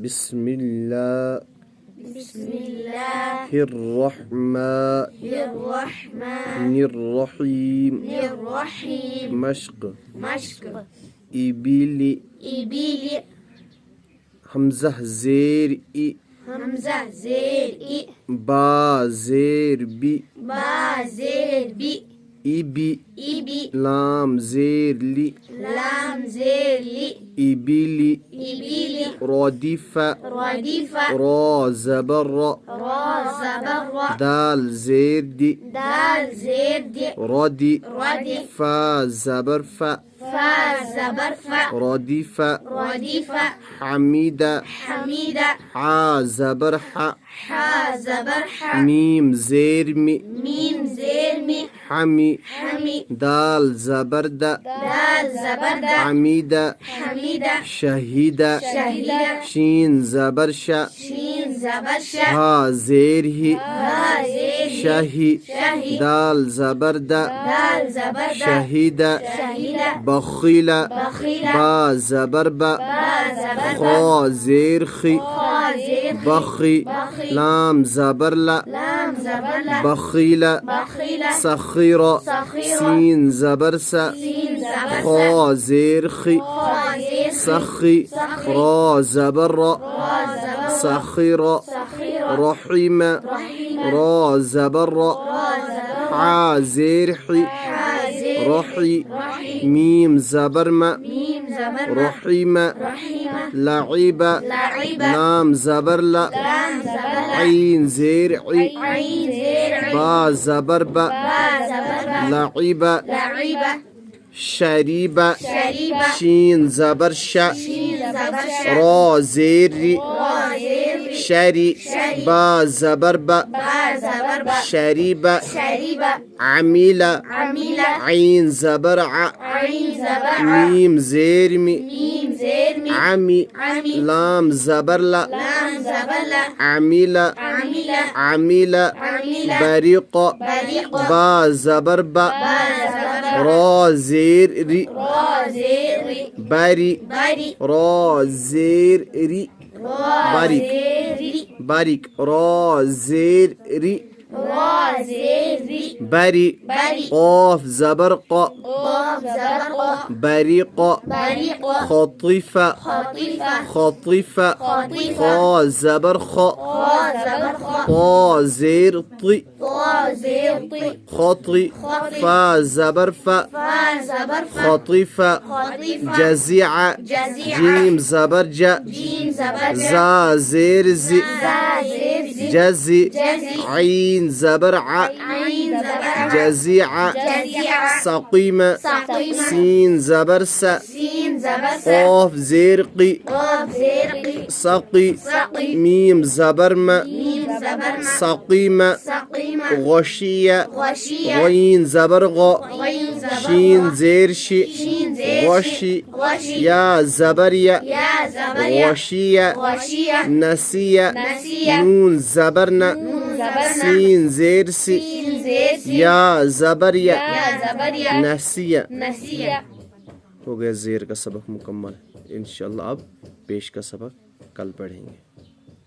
बिस्मिल्लाहिर्रहमानिर्रहीम मश्क इबिली हमज़ा ज़ेर इ बा ज़ेर बी इबी लाम ज़ेर ली इबिली रदीफ़ा रा ज़बर दाल ज़ेर दी रदी फा ज़बर फा रदीफ़ा हमीदा हा ज़बर हा मीम ज़ेर मी हमी दाल ज़बर दा हमीदा शहीदा शीन ज़बर शा हा ज़ेर ही शही दाल ज़बर दा शहीदा बखीला बा ज़बर बा खा ज़ेर खी बखी लाम ज़बर ला बखीला सखीरा सीन ज़बर सा खा ज़ेर खी सखी रा ज़बर रा सखीरा रहीमा रा ज़बर रा हा ज़ेर ही रही मीम ज़बर मा रहीमा लईबा लाम ज़बर ला ऐन ज़ेर ई बा ज़बर बा लईबा शरीबा शीन ज़बर शा रा ज़ेर री शरी बा ज़बर बा शरीबा अमीला ऐन ज़बर आ मीम ज़ेर मी आमी लाम ज़बर ला अमीला बरीक़ बा ज़बर बा रा ज़ेर री बारी रा ज़ेर री बारीक रा ज़ेर री बारी क़ाफ ज़बर क़ बरीक़ खतीफ़ा क़ा ज़बर ख़ क़ा ज़ेर ती खती फ़ा ज़बर फ़ा खतीफ़ा जज़ीअ जीम ज़बर जा ज़ा ज़ेर ज़ी जज़ी ऐन ज़बर आ जज़ीअ सक़ीमा सीन ज़बर सा क़ाफ ज़ेर क़ी सक़ी मीम ज़बर मा सक़ीमा गशिया गईन ज़बर ग़ शीन ज़ेर शी गशी या ज़बर या गशिया नसिया नून ज़बर न सीन ज़ेर सी या ज़बर या नसिया। हो गया ज़ेर का सबक मुकम्मल। इंशाअल्लाह अब पेश का सबक कल पढ़ेंगे।